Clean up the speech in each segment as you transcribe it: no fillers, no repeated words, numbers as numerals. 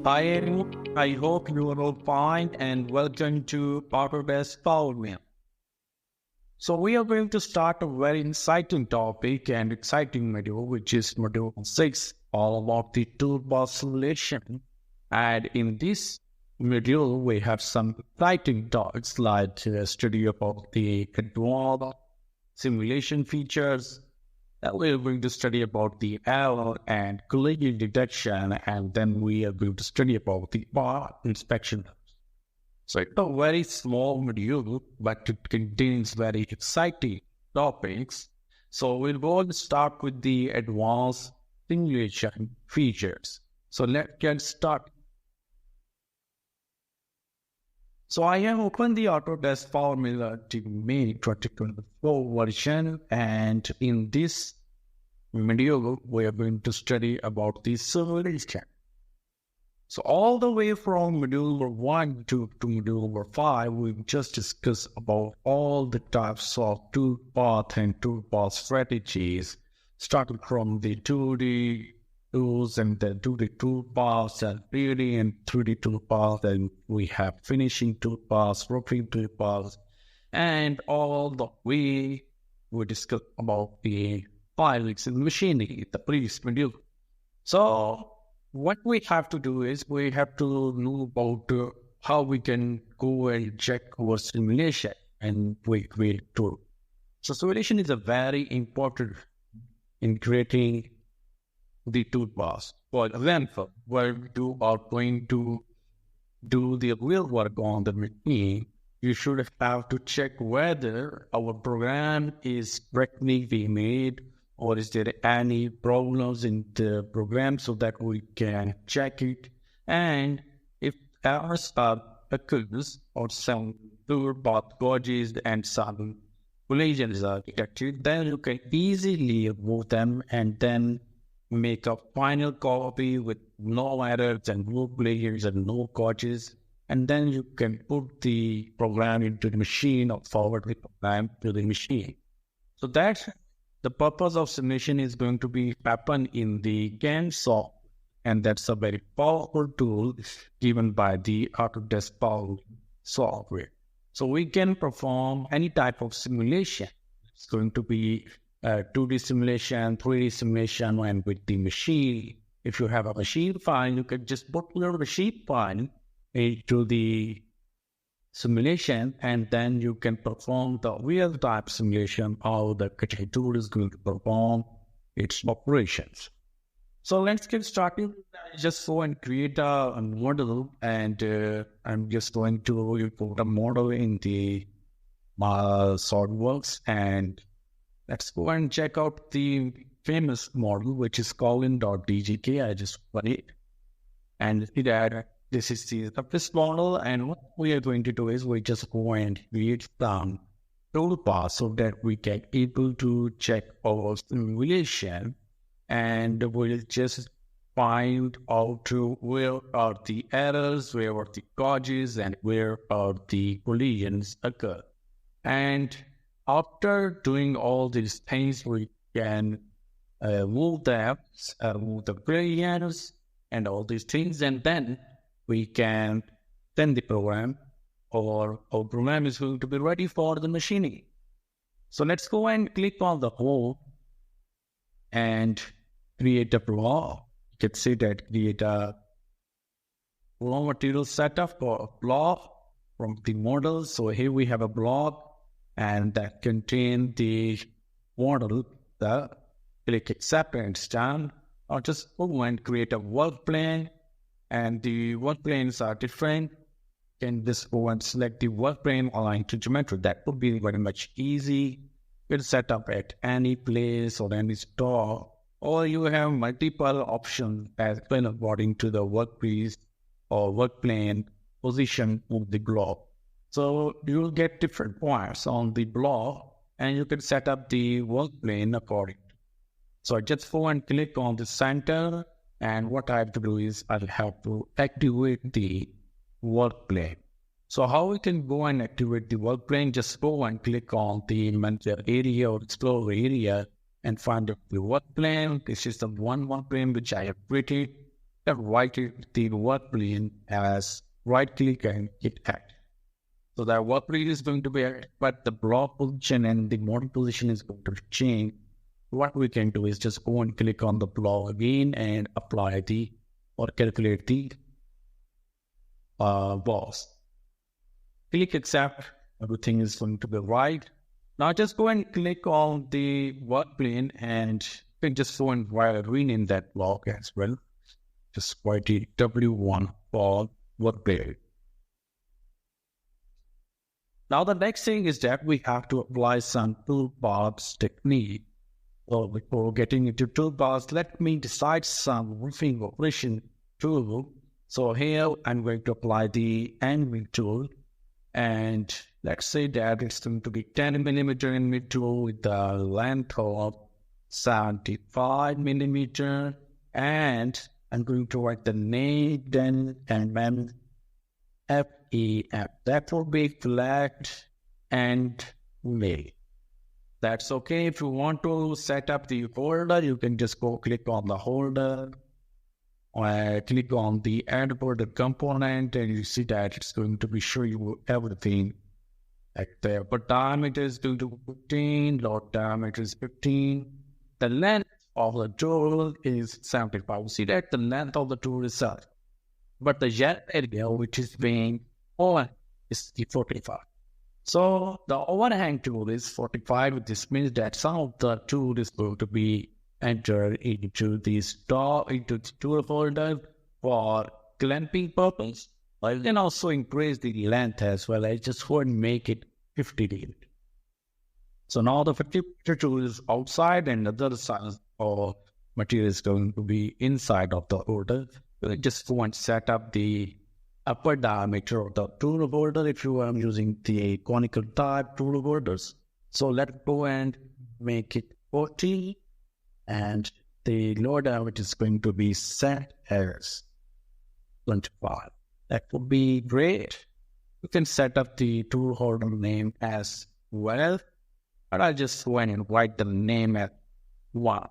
Hi everyone, I hope you are all fine and welcome to Autodesk PowerMill. So we are going to start a very exciting topic and exciting module, which is module 6, all about the toolpath simulation. And in this module, we have some exciting topics like study about the advanced simulation features. We're going to study about the error and collision detection, and then we are going to study about the part inspection. So it's a very small module, but it contains very exciting topics. So we'll go and start with the advanced simulation features. So let's get started. So I have opened the Autodesk PowerMill May 2024 version, and in this video, we are going to study about the simulation. So all the way from module number 1 to module number 5, we've just discussed about all the types of toolpath and toolpath strategies, starting from the 2D tools and then 2D toolpaths and 3D and 3D toolpaths, and we have finishing toolpaths, roofing toolpaths, and all the way we discussed about the filings and machining, the previous module. So what we have to do is we have to know about how we can go and check our simulation and we create a tool. So simulation is a very important in creating the toolpaths. For example, when you are going to do the real work on the machine, you should have to check whether our program is correctly being made, or is there any problems in the program so that we can check it. And if errors occurs or some toolpath gauges and some collisions are detected, then you can easily remove them and then make a final copy with no errors and no collisions and no gauges. And then you can put the program into the machine or forward the program to the machine. So that's the purpose of simulation is going to be happen in the CAM software, and that's a very powerful tool given by the Autodesk Power software. So we can perform any type of simulation. It's going to be 2D simulation, 3D simulation, and with the machine. If you have a machine file, you can just put your machine file into the simulation, and then you can perform the real-time simulation how the tool is going to perform its operations. So let's get started. I just go and create a model, and I'm just going to put a model in the SolidWorks, and let's go and check out the famous model, which is colin.dgk. I just put it, and see that this is the surface model, and what we are going to do is we just go and create some toolpaths so that we can able to check our simulation, and we'll just find out where are the errors, where are the gauges, and where are the collisions occur. And after doing all these things, we can move the collisions and all these things, and then we can send the program, or our program is going to be ready for the machining. So let's go and click on the home and create a block. You can see that create a raw material setup for a block from the model. So here we have a block, and that contains the model. Click accept and it's done. Or just go and create a work plane. And the work planes are different. You can just go and select the work plane aligned to geometry. That would be very much easy. You can set up at any place or any store, or you have multiple options as well according to the workpiece or work plane position of the block. So you will get different points on the block, and you can set up the work plane according. So I just go and click on the center. And what I have to do is I'll have to activate the work plane. So how we can go and activate the work plane? Just go and click on the manager area or explore area and find the work plane. This is the one work plane which I have created. and right-click the work plane as right-click and hit add. So that work plane is going to be added, but the block position and the model position is going to change. What we can do is just go and click on the block again and apply the or calculate the balls. Click accept, everything is going to be right. Now just go and click on the work plane and you can just go and rename that block as well. Just write it W1 for work plane. Now the next thing is that we have to apply some toolpaths technique. So before getting into toolpaths, let me decide some roofing operation tool. So here I'm going to apply the anvil tool, and let's say that it's going to be 10 millimeter anvil tool with the length of 75 millimeter, and I'm going to write the name then and then FEF. That will be flat and mill. That's okay. If you want to set up the holder, you can just go click on the holder, click on the add border component, and you see that it's going to be showing you everything. Like the upper diameter is going to be 15, lower diameter is 15. The length of the tool is 75. You see that the length of the tool is 7. But the yellow area which is being on is the 45. So the overhang tool is 45. This means that some of the tool is going to be entered into the tool holder for clamping purpose. Or you can also increase the length as well. I just want to make it 50 degrees. So now the 50 tool is outside and the other side of material is going to be inside of the holder. We'll just go and set up the upper diameter of the tool holder if you are using the conical type tool holders. So let's go and make it 40, and the lower diameter is going to be set as 25. That would be great. You can set up the tool holder name as well, but I'll just go and write the name at 1.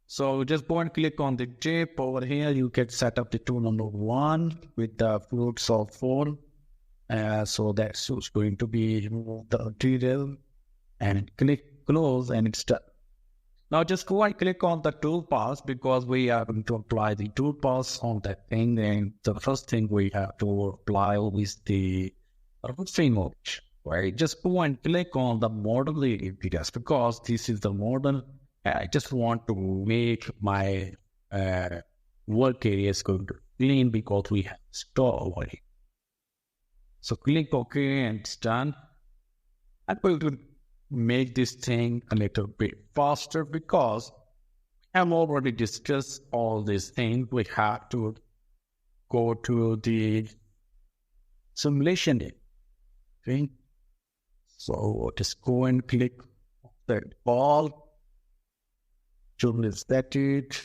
So just go and click on the tip over here. You can set up the tool number 1 with the fruits of 4. So that's going to be the material, and click close and it's done. Now just go and click on the toolpath because we are going to apply the toolpath on that thing. And the first thing we have to apply is the roofing option, right? Just go and click on the model area because this is the model. I just want to make my work area is going to clean because we have store over here. So click OK and it's done. I'm going to make this thing a little bit faster because I've already discussed all these things. We have to go to the simulation. Okay. So just go and click that ball. Tool is started.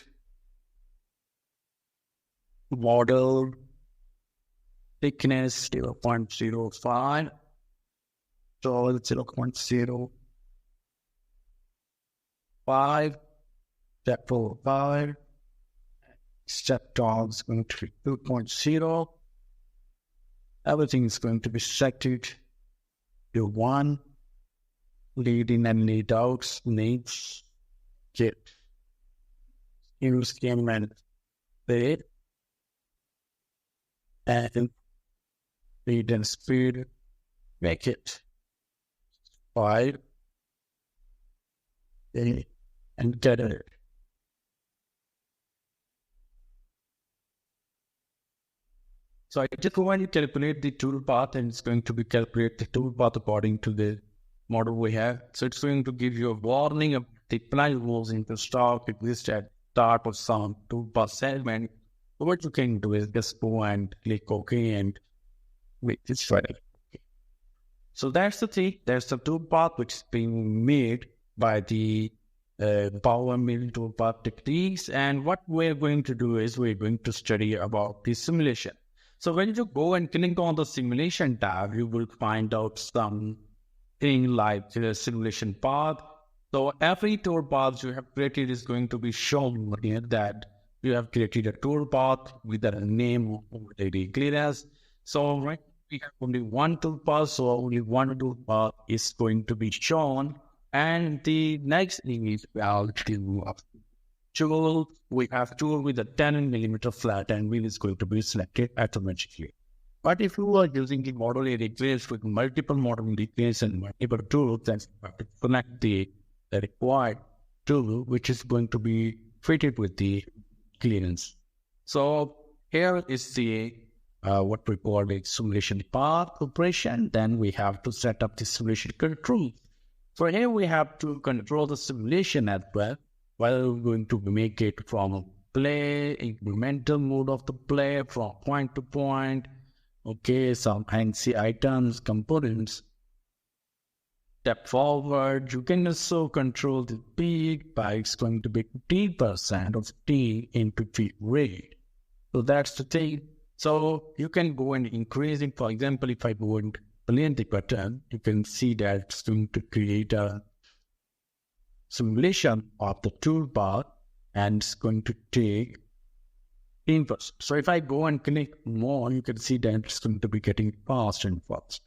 Model thickness 0.05. So 0.05. Step 5. Step down is going to be 2.0. Everything is going to be set to 1. Lead in and lead out needs get use game and bed and lead and speed, make it 5 and get it. So I just go and calculate the tool path, and it's going to be calculate the tool path according to the model we have. So it's going to give you a warning of the plan rules into stock exist at start of some toolpath segment. So what you can do is just go and click OK and wait, it's ready. So that's the thing. That's the toolpath which is being made by the PowerMill toolpath techniques. And what we're going to do is we're going to study about the simulation. So when you go and click on the simulation tab, you will find out something like the simulation path. So every toolpath you have created is going to be shown here that you have created a toolpath with a name already clearance. So right, we have only one toolpath, so only one toolpath is going to be shown. And the next thing is about the tool. We have tool with a 10 millimeter flat, and wheel is going to be selected automatically. But if you are using the model area clearance with multiple model area clearance and multiple tools, then you have to select the required tool, which is going to be fitted with the clearance. So here is the what we call the simulation path operation. Then we have to set up the simulation control. So here we have to control the simulation as well. While we're going to make it from play, incremental mode of the play, from point to point. Okay, some fancy items, components. Step forward, you can also control the peak by it's going to be 15% of t into peak rate. So that's the thing. So you can go and increase it. For example, if I go and play the button, you can see that it's going to create a simulation of the toolbar, and it's going to take 10%. So if I go and click more, you can see that it's going to be getting fast and fast.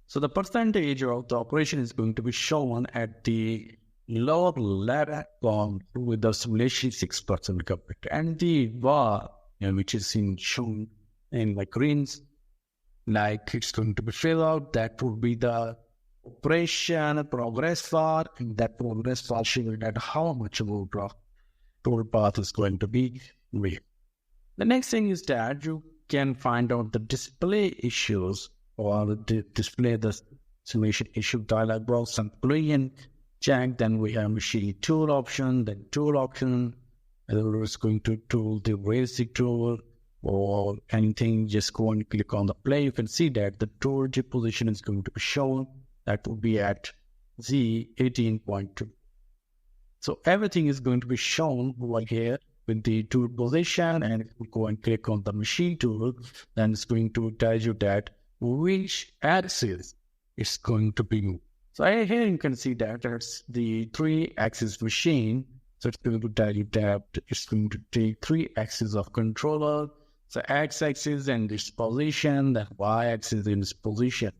So the percentage of the operation is going to be shown at the lower left column with the simulation 6% coverage, and the bar, which is shown in like greens, like it's going to be filled out. That would be the operation progress bar, and that progress bar showing that how much of the toolpath is going to be real. The next thing is that you can find out the display issues or display the simulation issue dialog box and play and check. Then we have machine tool option, then tool option. Whether it's going to tool the basic tool or anything, just go and click on the play. You can see that the tool position is going to be shown. That will be at Z18.2. So everything is going to be shown right here with the tool position. And if we go and click on the machine tool, then it's going to tell you that which axis is going to be moved. So here you can see that that's the 3-axis machine. So it's going to tell you that it's going to take 3 axes of controller. So x-axis and its position, then y-axis in its position,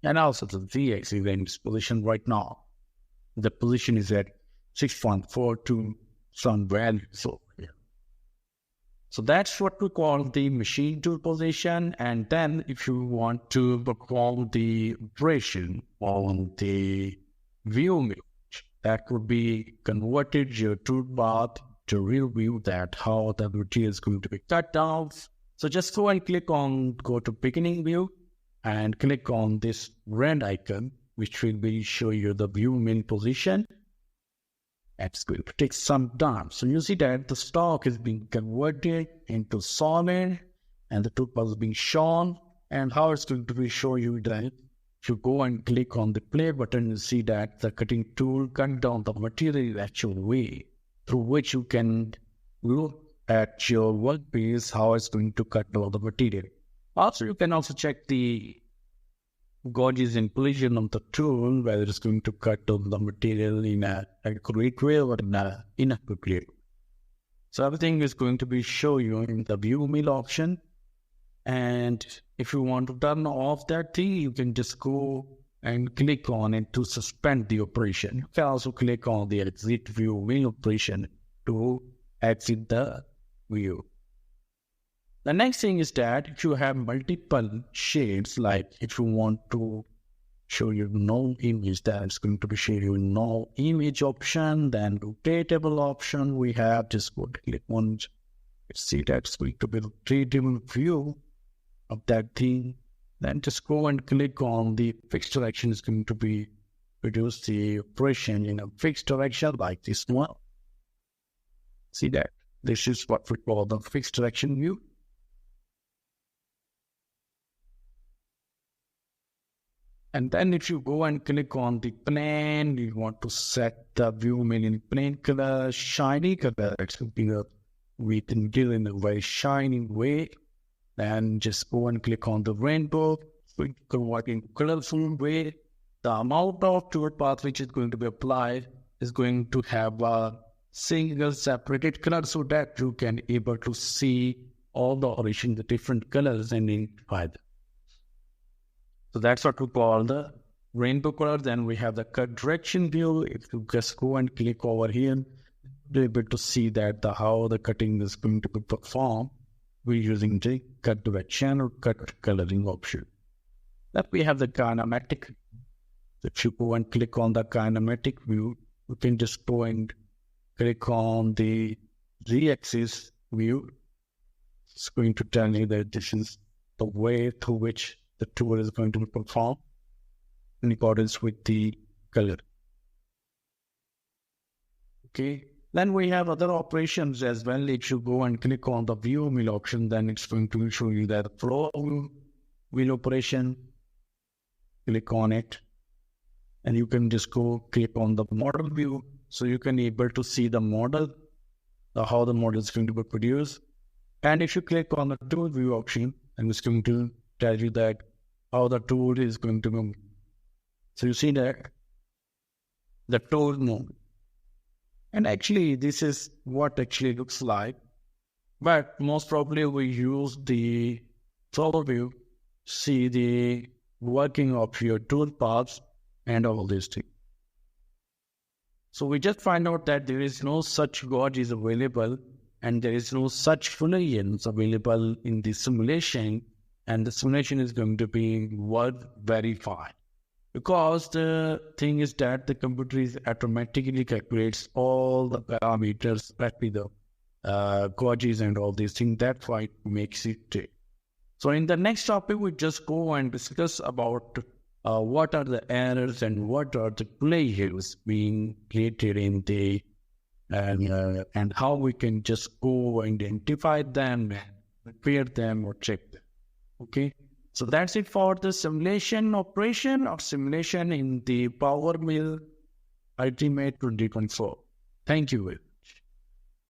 and also the z-axis in its position right now. The position is at 6.42 some value. So that's what we call the machine tool position. And then if you want to perform the operation on the ViewMill, that would be converted your toolpath to real view, that how the material is going to be cut down. So just go and go to beginning view and click on this red icon, which will be show you the ViewMill position. It's going to take some time. So you see that the stock is being converted into solid and the toolpath is being shown. And how it's going to be show you that if you go and click on the play button, you see that the cutting tool cut down the material actual way through which you can look at your workpiece, how it's going to cut down the material. Also, you can also check the gauges and precision of the tool, whether it's going to cut down the material in an accurate way or in an inaccurate way. So everything is going to be show you in the ViewMill option. And if you want to turn off that thing, you can just go and click on it to suspend the operation. You can also click on the exit ViewMill operation to exit the view. The next thing is that if you have multiple shades, like if you want to show you no image, that's going to be show you no image option. Then rotatable option we have, just go to click on, see that's going to be rotatable view of that thing. Then just go and click on the fixed direction is going to be produce the operation in a fixed direction like this one. See that? This is what we call the fixed direction view. And then if you go and click on the plane, you want to set the ViewMill in plain color, shiny color. It's something we can do in a very shiny way. Then just go and click on the rainbow. We convert in colorful way. The amount of toolpath which is going to be applied is going to have a single separated color so that you can able to see all the origin, the different colors and identify them. So that's what we call the rainbow color. Then we have the cut direction view. If you just go and click over here, you're able to see that how the cutting is going to be performed. We're using the cut direction or cut coloring option. Then we have the kinematic. If you go and click on the kinematic view, you can just go and click on the Z-axis view. It's going to tell you that this is the way through which the tool is going to be performed in accordance with the color. Okay. Then we have other operations as well. If you go and click on the ViewMill option, then it's going to show you that flow wheel operation. Click on it. And you can just go click on the model view. So you can be able to see the model, how the model is going to be produced. And if you click on the tool view option, and it's going to tell you that how the tool is going to move. So you see that the tool move. And actually, this is what actually looks like. But most probably we use the flow view, see the working of your tool paths and all these things. So we just find out that there is no such gauge is available and there is no such Funnelians available in the simulation, and the simulation is going to be worth verified. Because the thing is that the computer is automatically calculates all the parameters, especially the gauges and all these things. That's why it makes it take. So in the next topic, we just go and discuss about what are the errors and what are the plays being created in the and how we can just go and identify them, repair them, or check them. Okay, so that's it for the simulation operation or simulation in the PowerMill Ultimate 2024. Thank you.